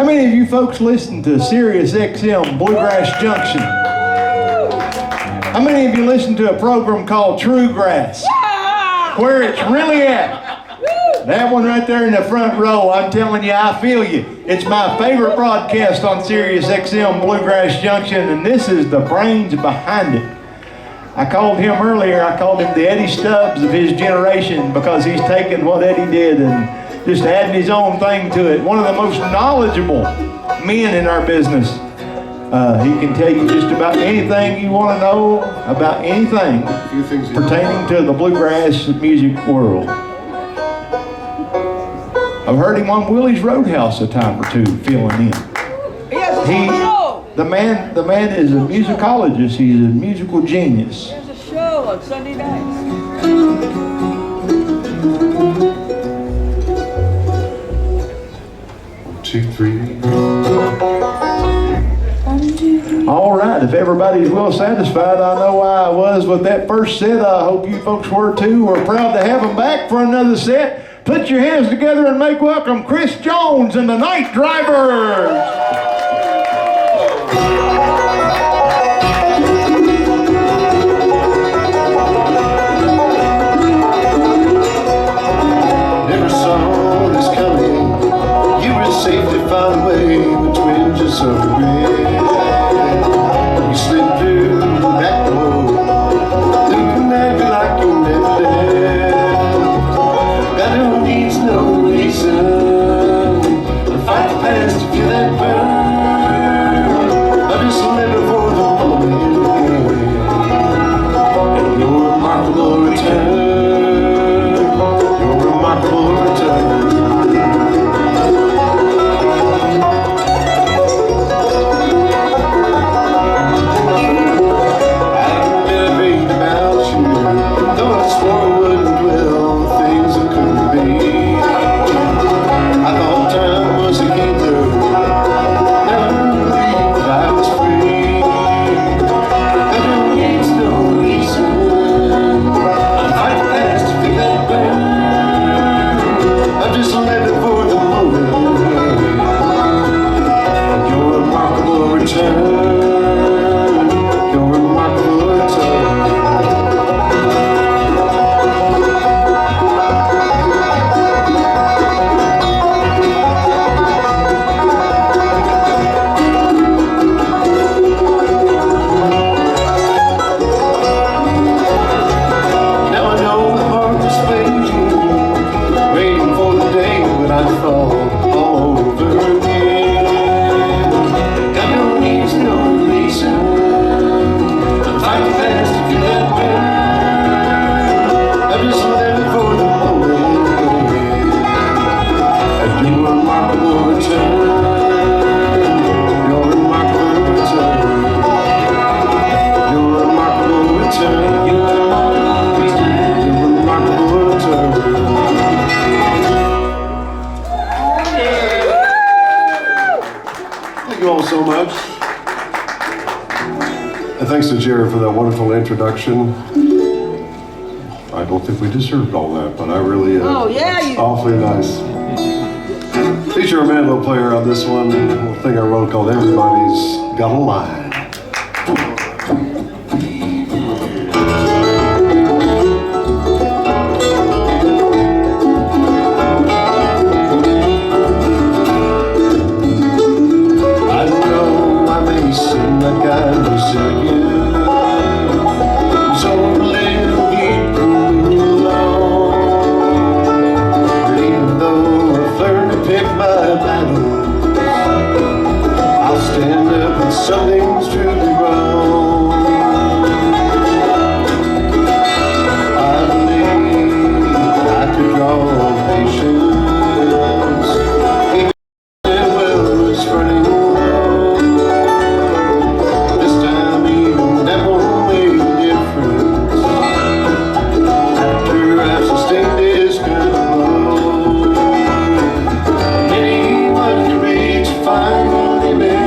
How many of you folks listen to Sirius XM Bluegrass Junction? How many of you listen to a program called True Grass? Where it's really at? That one right there in the front row, I'm telling you, I feel you. It's my favorite broadcast on Sirius XM Bluegrass Junction, and this is the brains behind it. I called him earlier, I called him the Eddie Stubbs of his generation because he's taken what Eddie did and just adding his own thing to it. One of the most knowledgeable men in our business. He can tell you just about anything you want to know about anything pertaining to the bluegrass music world. I've heard him on Willie's Roadhouse a time or two filling in. The man is a musicologist. He's a musical genius. There's a show on Sunday nights. 2, 3. All right, if everybody's well satisfied, I know I was with that first set. I hope you folks were too. We're proud to have them back for another set. Put your hands together and make welcome Chris Jones and the Night Drivers. Never saw this coming. You were safely found away between just of the red. You slid through the back door, looking at me like you never left. God who needs no reason to fight the past to feel that burn. I just live for the moment and your remarkable return. Your remarkable return. Thanks to Jared for that wonderful introduction. I don't think we deserved all that, but I really Oh, yeah, it's you- awfully nice. Feature a mandolin player on this one, a little thing I wrote called Everybody's Got a Line. I know I may seem like I'm resilient. Something's truly wrong. I believe I could draw patience, even when it's running low. This time even that won't make a difference. After I've sustained this kind of blow, anyone can reach a final limit.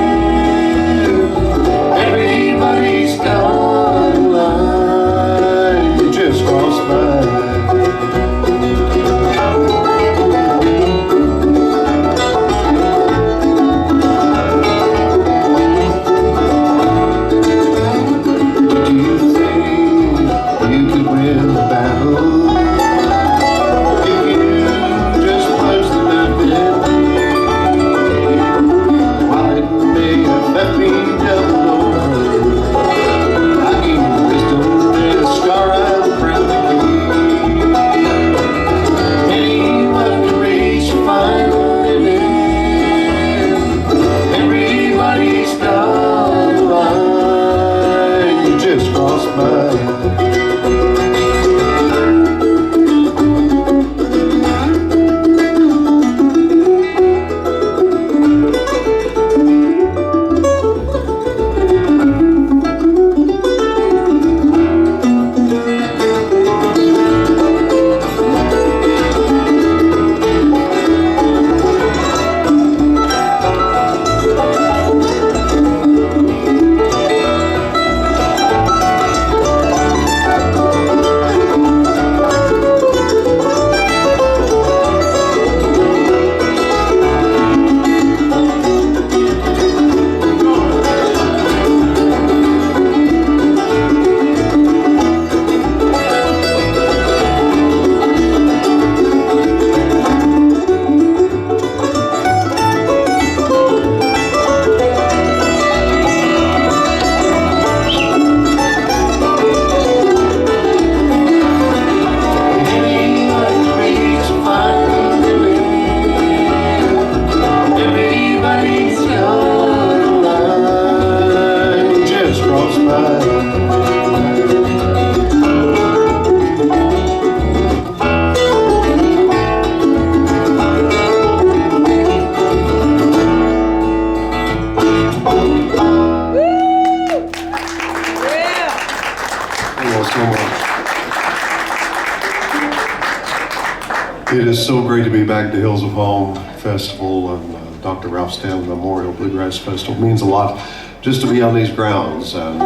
is so great to be back at the Hills of Home Festival and Dr. Ralph Stanley Memorial Bluegrass Festival. It means a lot just to be on these grounds, and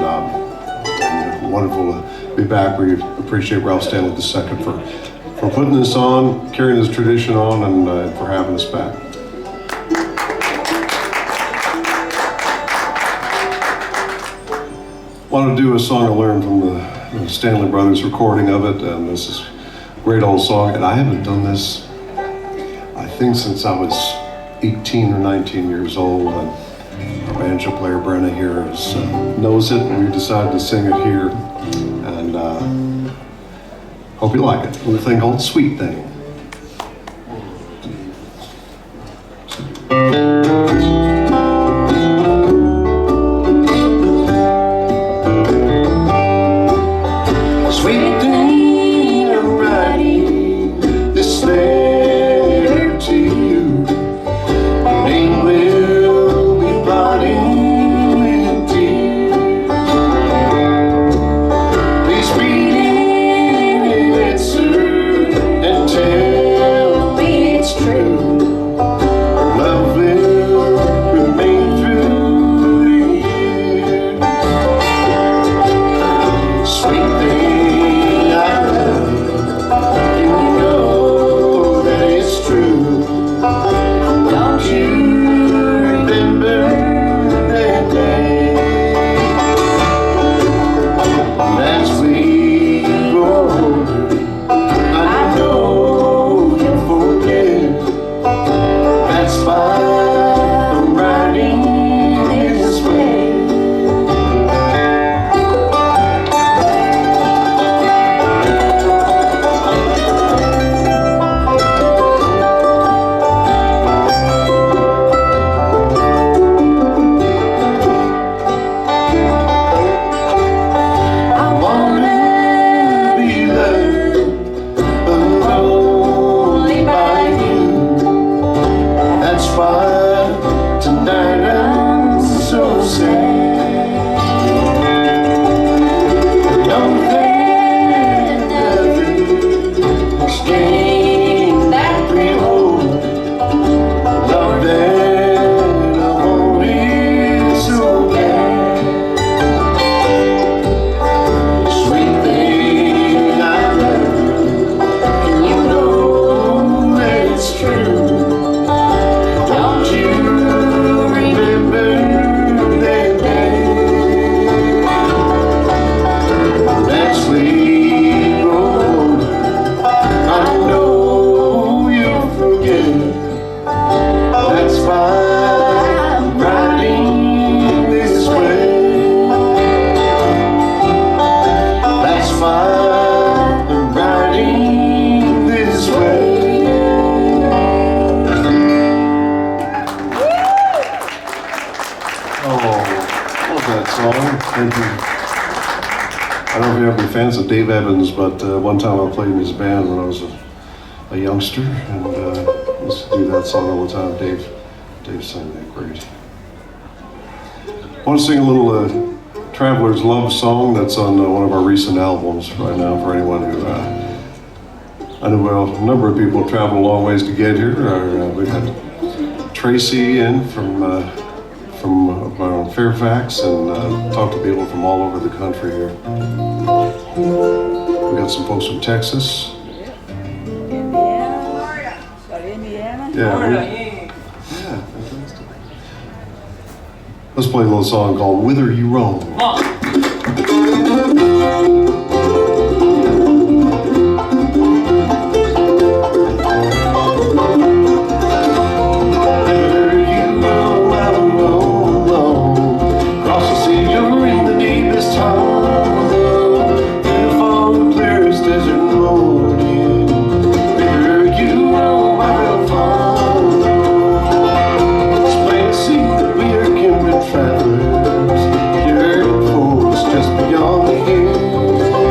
wonderful to be back. We appreciate Ralph Stanley II for putting this on, carrying this tradition on, and for having us back. Want to do a song I learned from the Stanley Brothers recording of it, and this is a great old song, and I haven't done this, I think, since I was 18 or 19 years old, and our banjo player Brenna here knows it, and we decided to sing it here, and hope you like it. A little thing called Sweet Thing. Of Dave Evans, but one time I played in his band when I was a youngster, and used to do that song all the time. Dave sang that great. I want to sing a little Traveler's Love song that's on one of our recent albums right now for anyone who I know. Well, a number of people have traveled a long ways to get here. We've had Tracy in from Fairfax, and talked to people from all over the country here. We got some folks from Texas. Indiana. Indiana. Yeah, fantastic. Let's play a little song called Whither You Roam. Travelers, yearning for us just beyond the hills.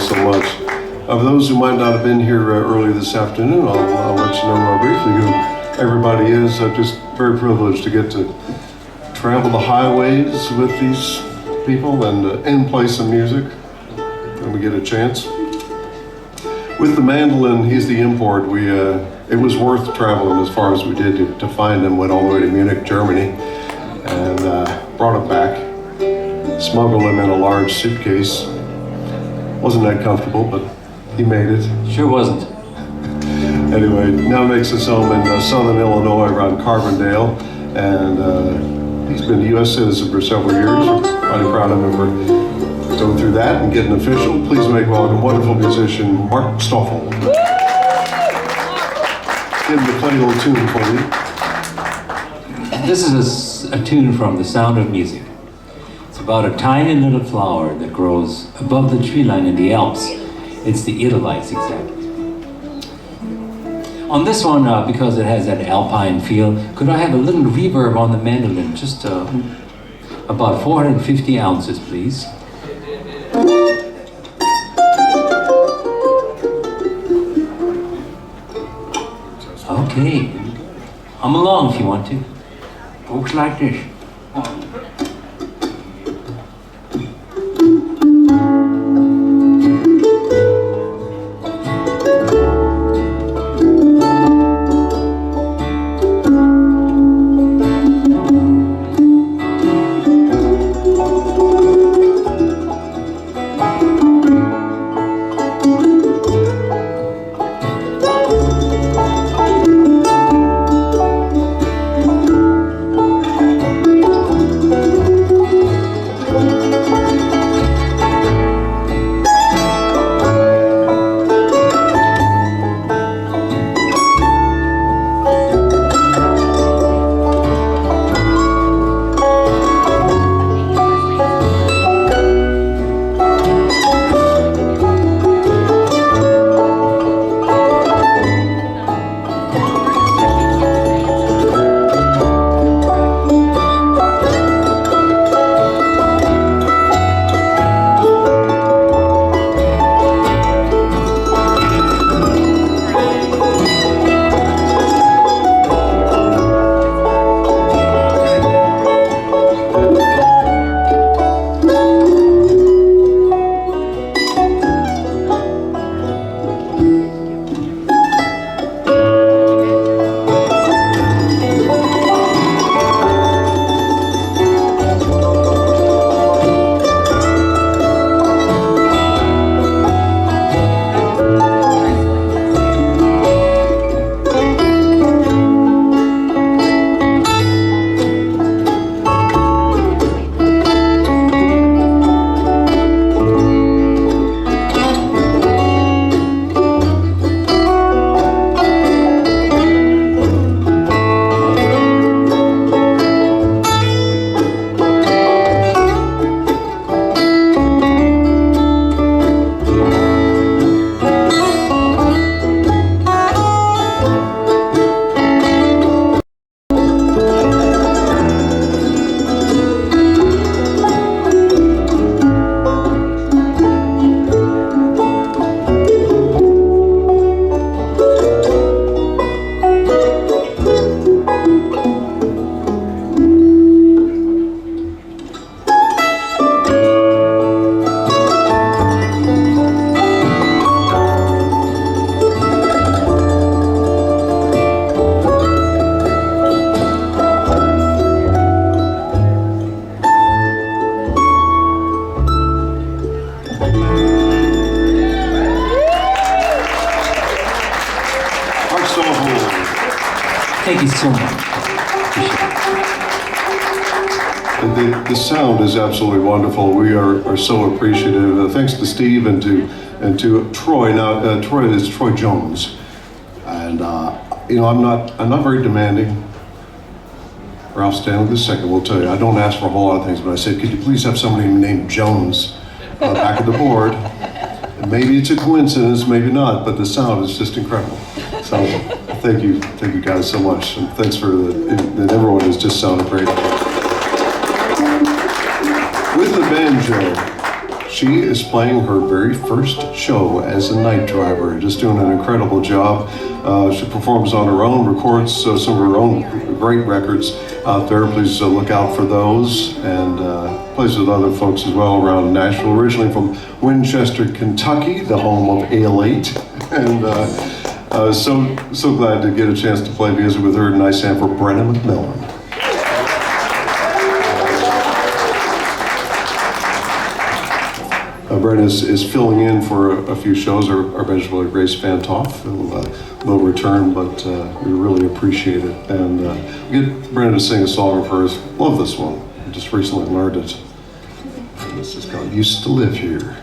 so much. Of those who might not have been here early this afternoon, I'll let you know briefly who everybody is. I'm just very privileged to get to travel the highways with these people and play some music when we get a chance. With the mandolin, he's the import. It was worth traveling as far as we did to find him. Went all the way to Munich, Germany, and brought him back. Smuggled him in a large suitcase. Wasn't that comfortable, but he made it. Sure wasn't. Anyway, now makes his home in southern Illinois around Carbondale, and he's been a U.S. citizen for several years. We're mighty proud of him for going through that and getting official. Please make welcome wonderful musician Mark Stoffel. Give him the funny little tune for you. This is a tune from The Sound of Music. It's about a tiny little flower that grows above the tree line in the Alps. It's the Edelweiss, exactly. On this one, because it has that alpine feel, could I have a little reverb on the mandolin? Just about 450 ounces, please. Okay. Hum along if you want to. Folks like this. Thank you so much. The sound is absolutely wonderful. We are so appreciative. Thanks to Steve and to Troy. Now Troy is Troy Jones, and I'm not very demanding. Ralph Stanley II will tell you I don't ask for a whole lot of things, but I said, could you please have somebody named Jones on the back of the board? And maybe it's a coincidence, maybe not, but the sound is just incredible. So thank you guys so much, and thanks for that everyone has just sounded great. With the banjo, She is playing her very first show as a night driver, just doing an incredible job. She performs on her own, records some of her own great records out there. Please look out for those, and plays with other folks as well around Nashville. Originally from Winchester, Kentucky, the home of Ale8, and so glad to get a chance to play music with her. Nice hand for Brenna McMillan. Brenna is filling in for a few shows. Our bench player Grace Fantoff will return, but we really appreciate it. And get Brenna to sing a song of hers. Love this one. I just recently learned it. And this is called "Used to Live Here."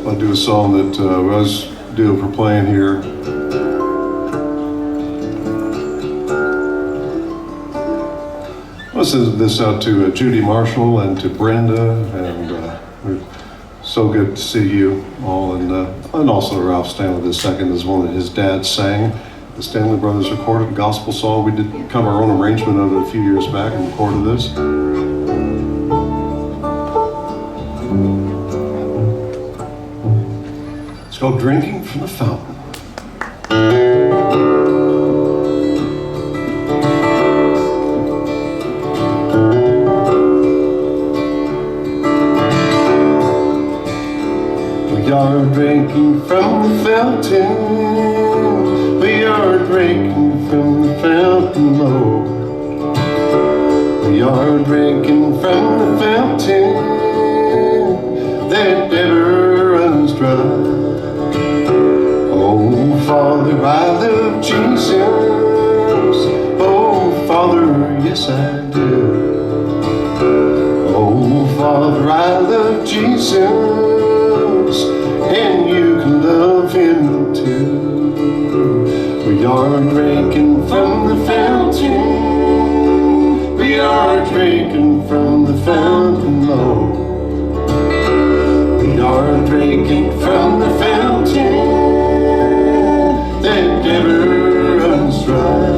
I'll do a song that I was doing for playing here. I'll send this out to Judy Marshall and to Brenda, and we're so good to see you all, and also Ralph Stanley II is one that his dad sang. The Stanley Brothers recorded a gospel song. We did come our own arrangement of it a few years back and recorded this. It's called Drinking from the Fountain. We are drinking from the fountain. We are drinking from the fountain, Lord. We are drinking from the fountain that never runs dry. Oh, Father, I love Jesus. Oh, Father, yes, I do. Oh, Father, I love Jesus. too. We are drinking from the fountain. We are drinking from the fountain, Lord. We are drinking from the fountain that never runs dry.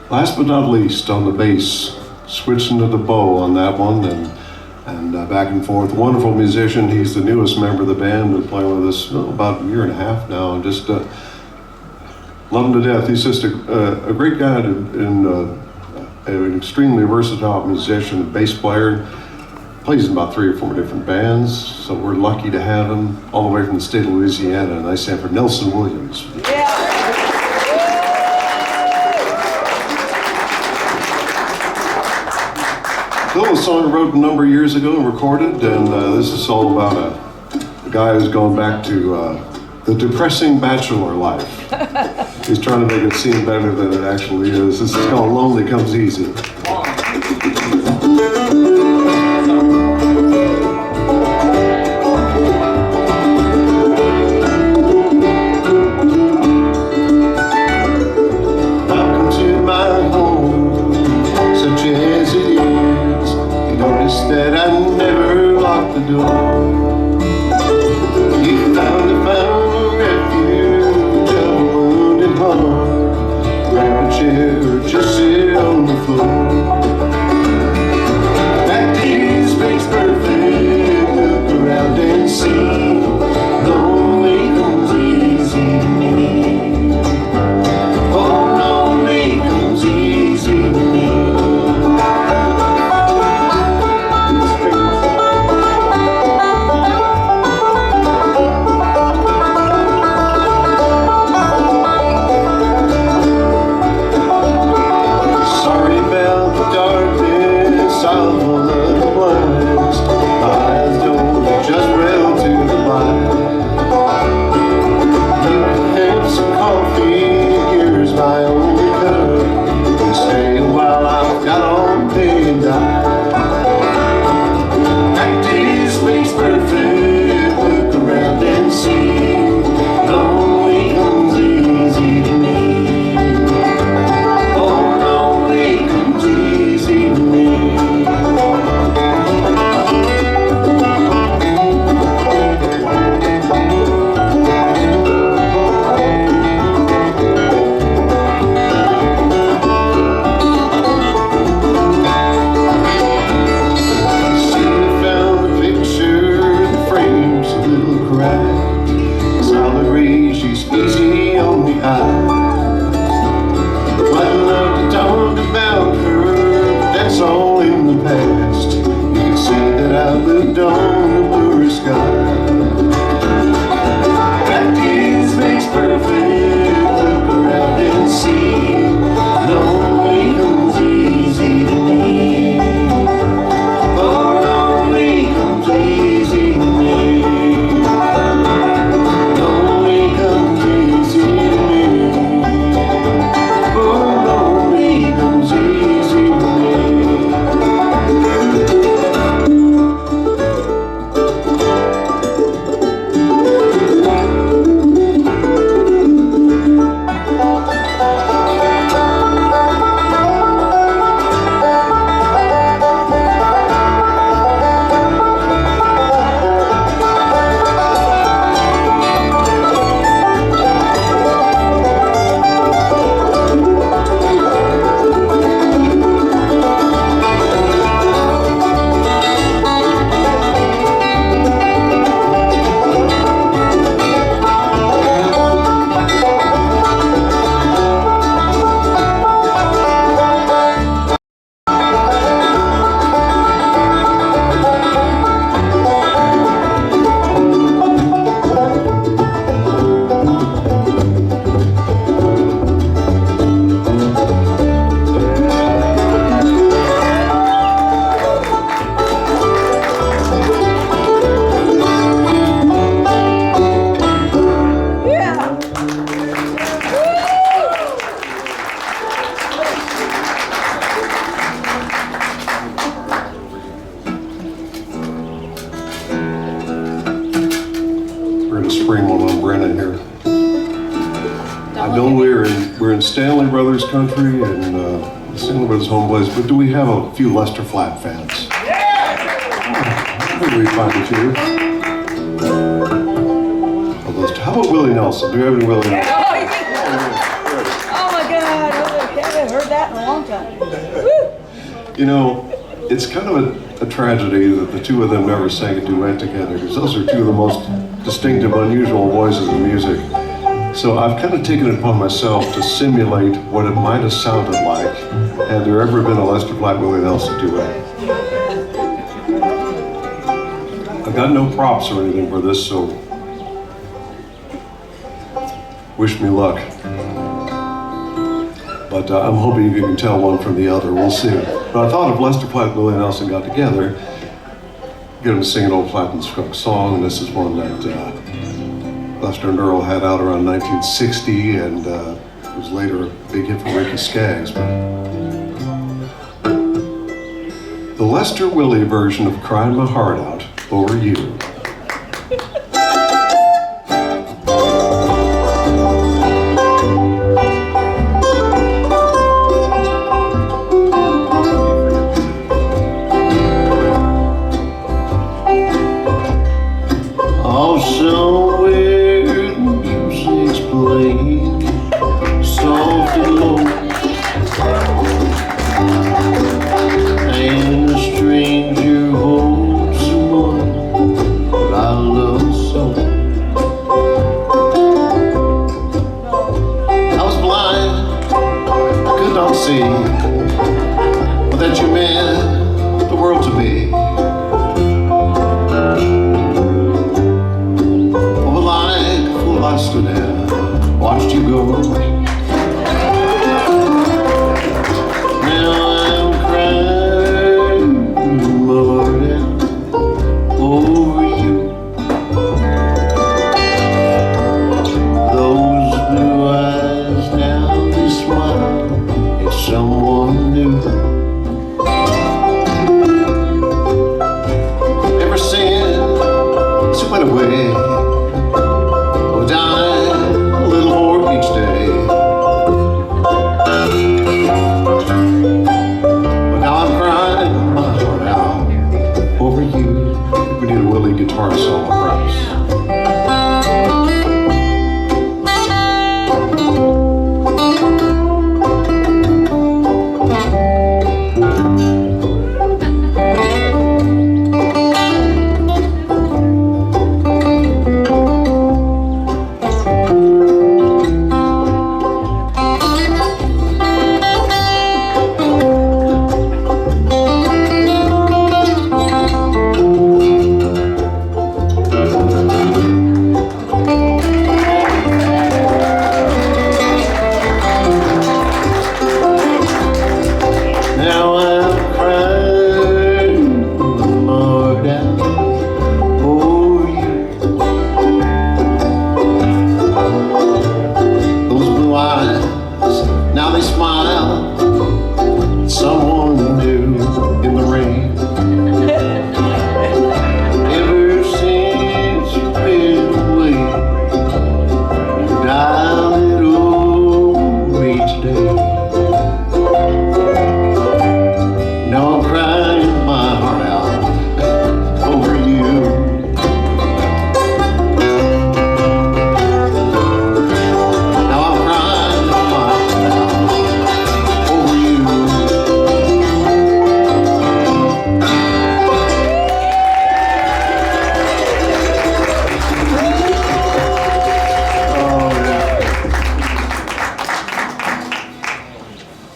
Last but not least, on the bass, switching to the bow on that one, and back and forth. Wonderful musician. He's the newest member of the band. Been playing with us about a year and a half now, and just love him to death. He's just a great guy and an extremely versatile musician, bass player. Plays in about 3 or 4 different bands, so we're lucky to have him all the way from the state of Louisiana. And I stand for Nelson Williams. Bill, a song I wrote a number of years ago and recorded, and this is all about a guy who's going back to the depressing bachelor life. He's trying to make it seem better than it actually is. This is called Lonely Comes Easy. That I never locked the door. You found a refuge of a wounded heart. Grab a chair or just sit on the floor. That day's makes perfect. Look around and see. Lonely comes easy to me. Oh, lonely comes easy to me. spring one on Brenna here. I know we're in Stanley Brothers country and Stanley Brothers home place, but do we have a few Lester Flatt fans? I think we find a few. How about Willie Nelson? Do you have any Willie Nelson? Oh my God, I haven't heard that in a long time. Woo! You know, it's kind of a tragedy that the two of them never sang a duet together, because those are two of the most distinctive, unusual voices in music. So I've kind of taken it upon myself to simulate what it might have sounded like had there ever been a Lester Flatt Willie Nelson duet. I've got no props or anything for this, so wish me luck. But I'm hoping you can tell one from the other. We'll see. But I thought if Lester Flatt and Willie Nelson got together, get them to sing an old Flatt and Scruggs song, and this is one that Lester and Earl had out around 1960, and it was later a big hit for Ricky Skaggs. But the Lester Willie version of Crying My Heart Out Over You.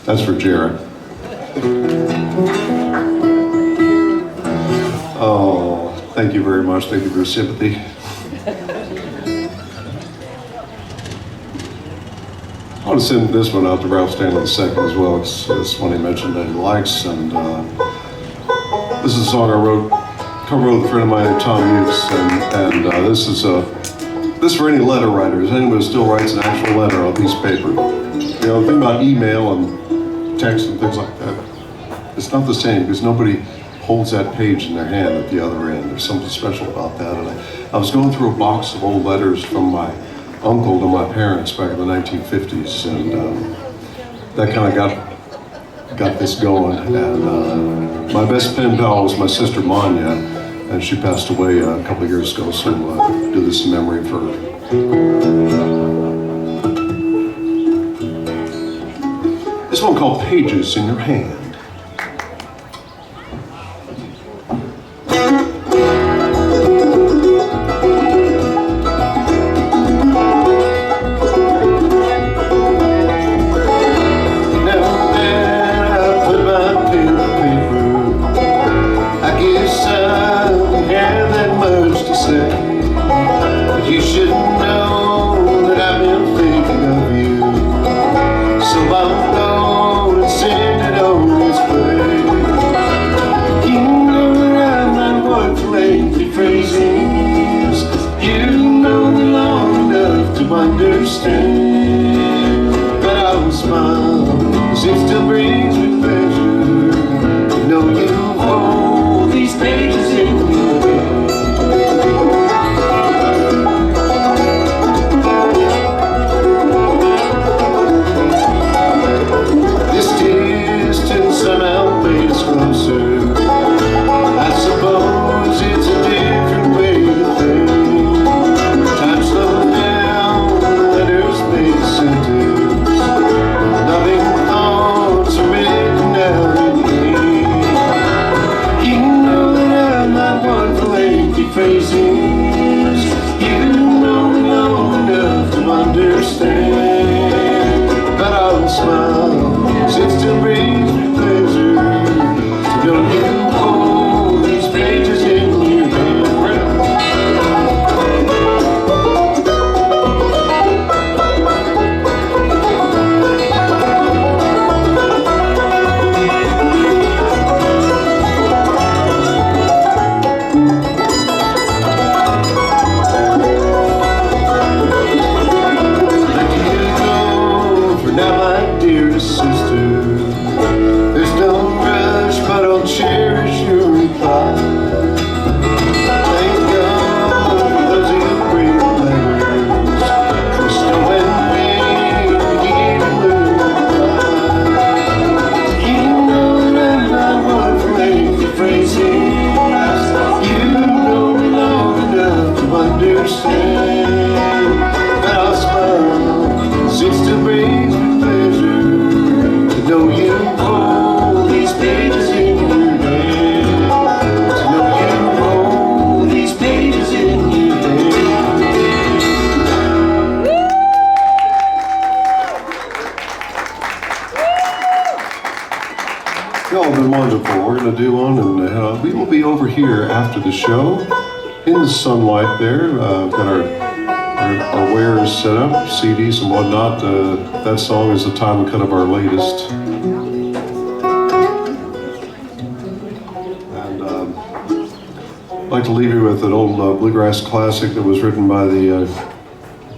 That's for Jared. Oh, thank you very much. Thank you for your sympathy. I want to send this one out to Ralph Stanley II as well. It's one he mentioned that he likes, and this is a song I wrote, co-wrote with a friend of mine named Tom Hughes, and this is for any letter writers, anyone who still writes an actual letter on a piece of paper. You know, the thing about email and text and things like that, it's not the same because nobody holds that page in their hand at the other end. There's something special about that. And I was going through a box of old letters from my uncle to my parents back in the 1950s, and that kind of got this going. And my best pen pal was my sister Manya, and she passed away a couple of years ago, so we'll do this in memory of her. This one called Pages in Your Hand. Understand, but I will smile, 'cause it still brings me pleasure to know you hold these pages in your hand. This distance somehow made us closer. I suppose it's a different way to think. Time slowed down, made sentence. Loving thoughts are written out in ink. You know that I'm not one for lengthy phrases. You know me long enough to understand. But I'll smile, 'cause it still brings me pleasure to know you hold these pages in your hand. Sister, there's no rush, but I'll cherish your reply. Thank God for those who bring letters, for snow and rain, heat and blue. You know that I'm not one for lengthy phrases. You know me long enough to understand. But I'll smile, 'cause it still brings me pleasure. Know you hold these pages in your hand. To know you hold these pages in your hand. Y'all have been wonderful. We're going to do one, and we will be over here after the show in the sunlight there. Got our wares set up, CDs and whatnot. That song is the title cut of our latest. And I'd like to leave you with an old bluegrass classic that was written by the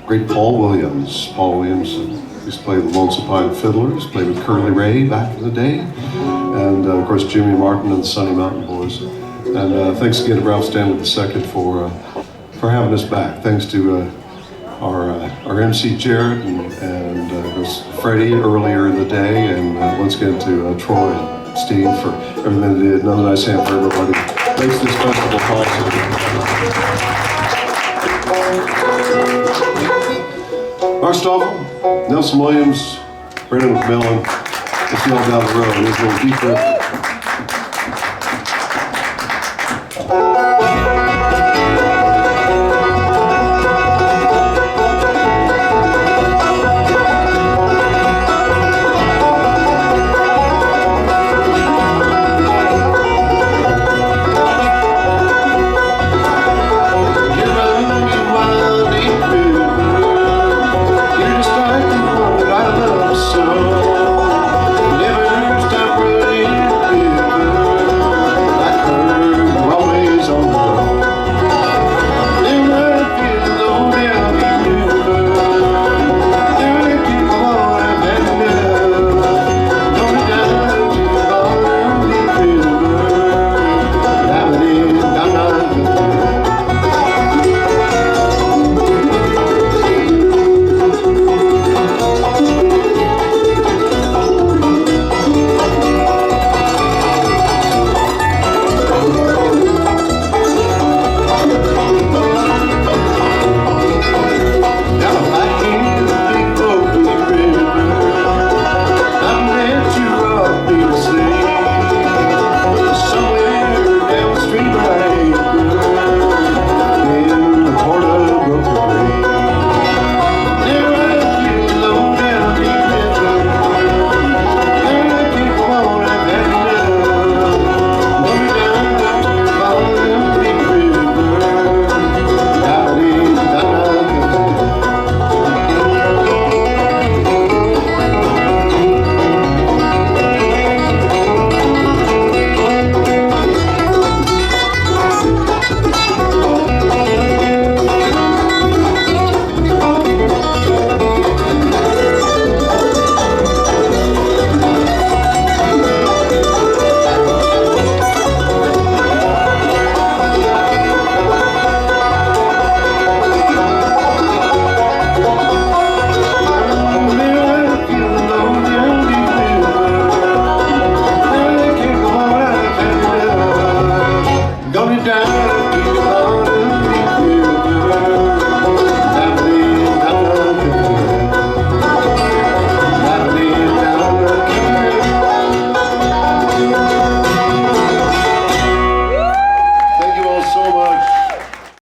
great Paul Williams. Paul Williams used to play the Lonesome Pine Fiddlers, played with Curly Ray back in the day, and of course Jimmy Martin and the Sunny Mountain Boys. And thanks again to Ralph Stanley II for having us back. Thanks to our MC Jared and it was Freddie earlier in the day, and once again to Troy and Steve for everything they did. Another nice hand for everybody. Makes this festival possible. Mark Stoffel, Nelson Williams, Brendan McMillan. We'll see y'all down the road. Here's a little deep river. Never stop running, like her always on Thank you.